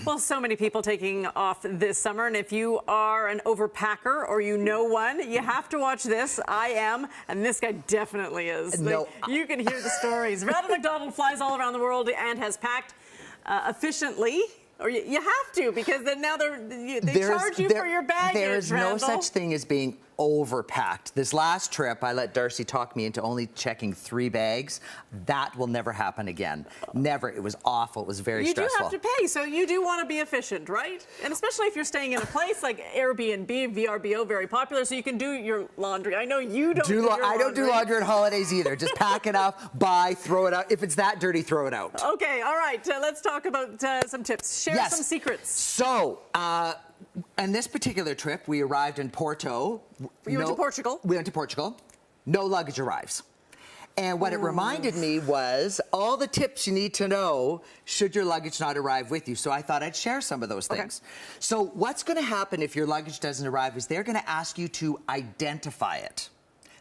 Well, so many people taking off this summer, and if you are an overpacker or you know one, you have to watch this. I am, and this guy definitely is. No. You can hear the stories. Randall MacDonald flies all around the world and has packed efficiently. Or you have to, because then now they charge you for your baggage, There is Randall. no such thing as being overpacked. This last trip, I let Darcy talk me into only checking 3 bags. That will never happen again. Never. It was awful. It was very stressful. You do have to pay, so you do want to be efficient, right? And especially if you're staying in a place like Airbnb, VRBO, very popular, so you can do your laundry. I know you don't do your laundry. I don't do laundry on holidays either. Just pack it up, buy, throw it out. If it's that dirty, throw it out. Okay, all right. Let's talk about some tips. Share some secrets. So, on this particular trip, we arrived in Porto. You went to Portugal? We went to Portugal. No luggage arrives. And what it reminded me was all the tips you need to know should your luggage not arrive with you. So I thought I'd share some of those things. Okay. So what's going to happen if your luggage doesn't arrive is they're going to ask you to identify it.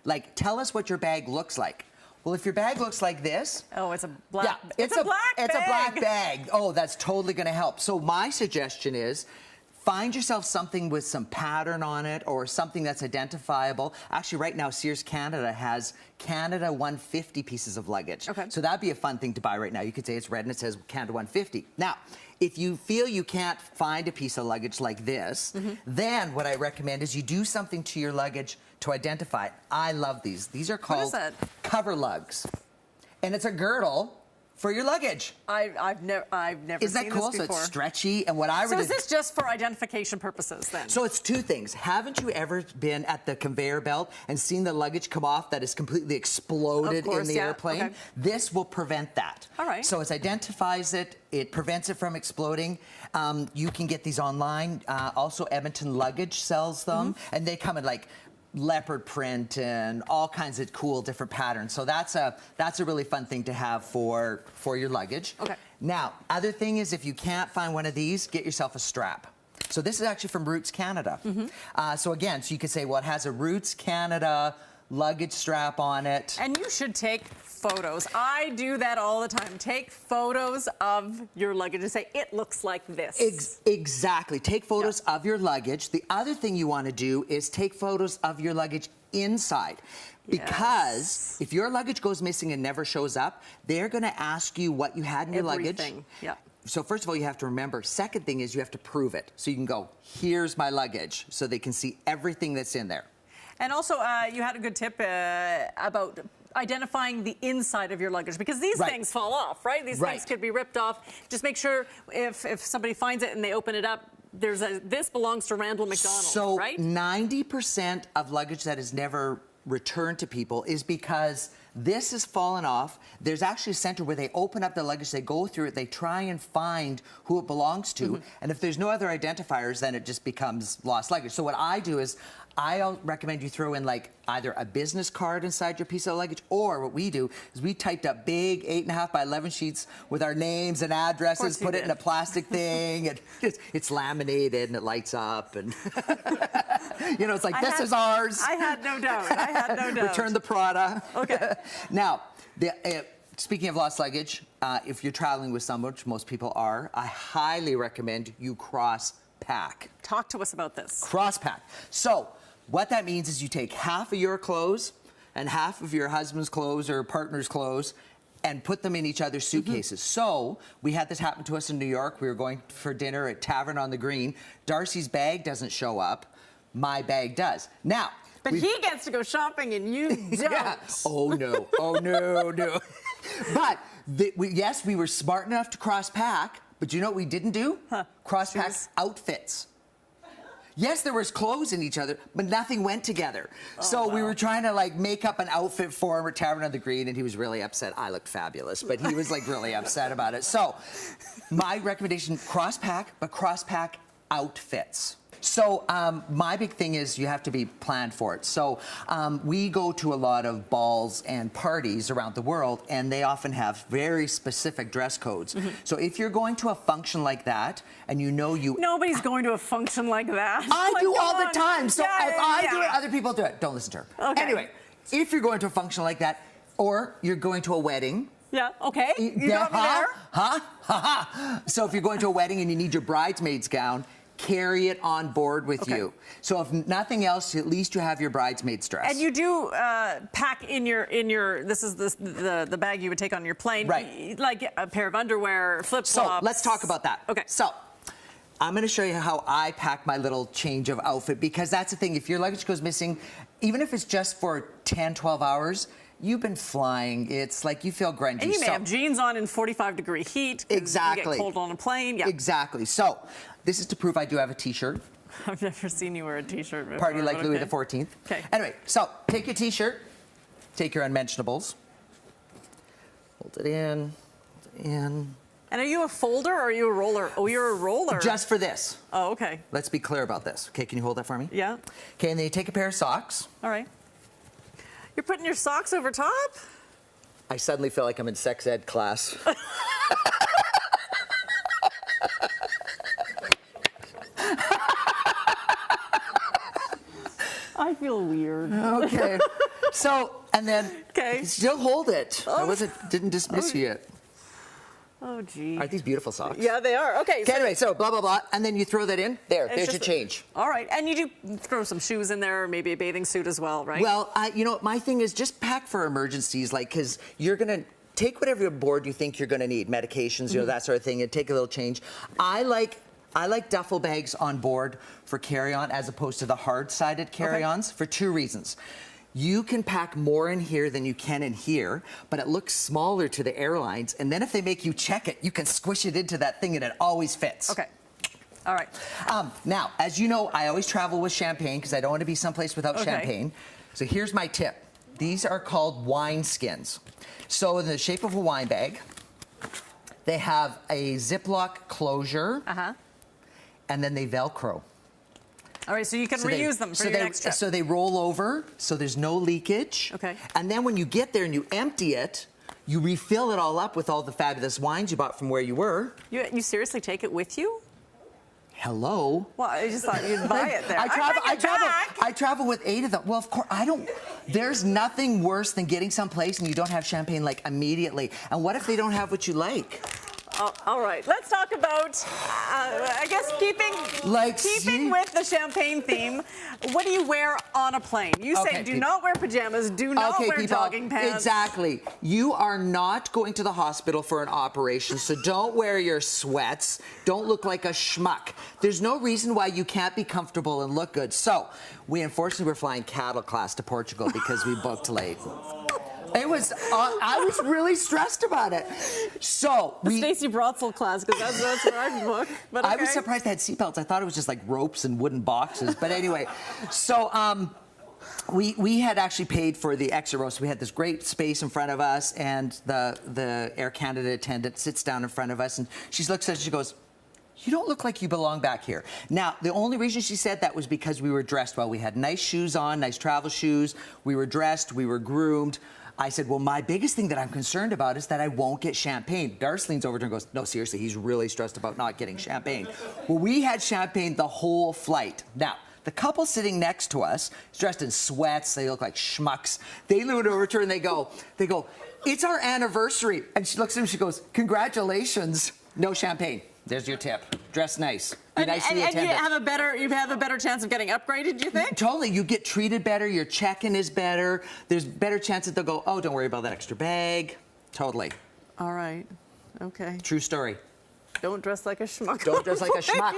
Like, tell us what your bag looks like. Well, if your bag looks like this... Oh, it's a black... Yeah, it's a black bag. It's a black bag. Oh, that's totally going to help. So my suggestion is find yourself something with some pattern on it or something that's identifiable. Actually, right now, Sears Canada has Canada 150 pieces of luggage. Okay. So that'd be a fun thing to buy right now. You could say it's red and it says Canada 150. Now, if you feel you can't find a piece of luggage like this, then what I recommend is you do something to your luggage to identify it. I love these. These are called cover lugs. And it's a girdle for your luggage. I've never seen this before. Isn't that cool? So it's stretchy. And what I So is this just for identification purposes then? So it's 2 things. Haven't you ever been at the conveyor belt and seen the luggage come off that is completely exploded in the airplane? Okay. This will prevent that. All right. So it identifies it. It prevents it from exploding. You can get these online. Also, Edmonton Luggage sells them. And they come in like leopard print and all kinds of cool different patterns. So that's a really fun thing to have for your luggage. Okay. Now, other thing is if you can't find one of these, get yourself a strap. So this is actually from Roots Canada. So again, so you could say, well, it has a Roots Canada luggage strap on it. And you should take photos. I do that all the time. Take photos of your luggage and say, it looks like this. Exactly. Take photos of your luggage. The other thing you want to do is take photos of your luggage inside. Because if your luggage goes missing and never shows up, they're going to ask you what you had in your luggage. Yeah. So first of all, you have to remember. Second thing is you have to prove it. So you can go, here's my luggage, so they can see everything that's in there. And also, you had a good tip about identifying the inside of your luggage, because these things fall off, right? These things could be ripped off. Just make sure if somebody finds it and they open it up, this belongs to Randall MacDonald, right? So 90% of luggage that is never returned to people is because this has fallen off. There's actually a center where they open up the luggage, they go through it, they try and find who it belongs to. And if there's no other identifiers, then it just becomes lost luggage. So what I do is I'll recommend you throw in like either a business card inside your piece of luggage, or what we do is we typed up big 8.5 by 11 sheets with our names and addresses, put it in a plastic thing, and it's laminated and it lights up, and you know, it's like, this is ours. I had no doubt. I had no doubt. Return the Prada. Okay. Now, speaking of lost luggage, if you're traveling with someone, which most people are, I highly recommend you cross-pack. Talk to us about this. Cross-pack. So what that means is you take half of your clothes and half of your husband's clothes or partner's clothes and put them in each other's suitcases. So we had this happen to us in New York. We were going for dinner at Tavern on the Green. Darcy's bag doesn't show up. My bag does. Now, but he gets to go shopping and you don't. Oh, no. Oh, no, no. But, yes, we were smart enough to cross-pack, but you know what we didn't do? Cross-pack outfits. Yes, there was clothes in each other, but nothing went together. So we were trying to like make up an outfit for him at Tavern on the Green, and he was really upset. I looked fabulous, but he was like really upset about it. So my recommendation, cross-pack, but cross-pack outfits. So my big thing is you have to be planned for it. So we go to a lot of balls and parties around the world, and they often have very specific dress codes. So if you're going to a function like that, and you know you... Nobody's going to a function like that. I do all the time. So if I do it, other people do it. Don't listen to her. Okay. Anyway, if you're going to a function like that, or you're going to a wedding, Yeah, okay. You got me there. So if you're going to a wedding and you need your bridesmaid's gown, carry it on board with you. So if nothing else, at least you have your bridesmaid's dress. And you do pack in your this is the bag you would take on your plane. Right. Like a pair of underwear, flip-flops. So let's talk about that. Okay. So I'm going to show you how I pack my little change of outfit, because that's the thing. If your luggage goes missing, even if it's just for 10, 12 hours, you've been flying. It's like you feel grungy. And you may have jeans on in 45-degree heat. Exactly. You get cold on a plane. Yeah. Exactly. So this is to prove I do have a T-shirt. I've never seen you wear a T-shirt before. Party like Louis XIV. Okay. Anyway, so take your T-shirt, take your unmentionables, hold it in, hold it in. And are you a folder or are you a roller? Oh, you're a roller. Just for this. Oh, okay. Let's be clear about this. Okay, can you hold that for me? Yeah. Okay, and then you take a pair of socks. All right. You're putting your socks over top? I suddenly feel like I'm in sex ed class. I feel weird. Okay. So, and then still hold it. Oh. Didn't dismiss you yet. Oh, gee. Aren't these beautiful socks? Yeah, they are. Okay. So anyway, so blah, blah, blah. And then you throw that in. There's your change. All right. And you do throw some shoes in there, or maybe a bathing suit as well, right? Well, you know, my thing is just pack for emergencies, like, because you're going to take whatever board you think you're going to need, medications, you know, that sort of thing, and take a little change. I like duffel bags on board for carry-on as opposed to the hard-sided carry-ons for two reasons. You can pack more in here than you can in here, but it looks smaller to the airlines. And then if they make you check it, you can squish it into that thing and it always fits. Okay. All right. Now, as you know, I always travel with champagne because I don't want to be someplace without champagne. So here's my tip. These are called wine skins. So in the shape of a wine bag, they have a Ziploc closure, and then they Velcro. All right, so you can reuse them for your next trip. So they roll over, so there's no leakage. Okay. And then when you get there and you empty it, you refill it all up with all the fabulous wines you bought from where you were. You seriously take it with you? Hello? Well, I just thought you'd buy it there. I travel with 8 of them. Well, of course, there's nothing worse than getting someplace and you don't have champagne, like, immediately. And what if they don't have what you like? All right, let's talk about, I guess, keeping with the champagne theme. What do you wear on a plane? You say do not wear pajamas, do not wear jogging pants. Exactly. You are not going to the hospital for an operation, so don't wear your sweats. Don't look like a schmuck. There's no reason why you can't be comfortable and look good. So, unfortunately, we're flying cattle class to Portugal because we booked late. I was really stressed about it. So Stacey Brotzel class, because that's where I booked. But okay. I was surprised they had seatbelts. I thought it was just like ropes and wooden boxes. But anyway, so we had actually paid for the extra row. So we had this great space in front of us, and the Air Canada attendant sits down in front of us, and she looks at us and she goes, "You don't look like you belong back here." Now, the only reason she said that was because we were dressed well. We had nice shoes on, nice travel shoes. We were dressed. We were groomed. I said, well, my biggest thing that I'm concerned about is that I won't get champagne. Darce leans over to her and goes, no, seriously, he's really stressed about not getting champagne. Well, we had champagne the whole flight. Now, the couple sitting next to us is dressed in sweats. They look like schmucks. They lean over to her and they go, it's our anniversary. And she looks at him and she goes, congratulations, no champagne. There's your tip. Dress nice. Be nice to the attendant. And you have a better chance of getting upgraded, do you think? Totally. You get treated better. Your check-in is better. There's better chance that they'll go, oh, don't worry about that extra bag. Totally. All right. Okay. True story. Don't dress like a schmuck. Don't dress like a schmuck.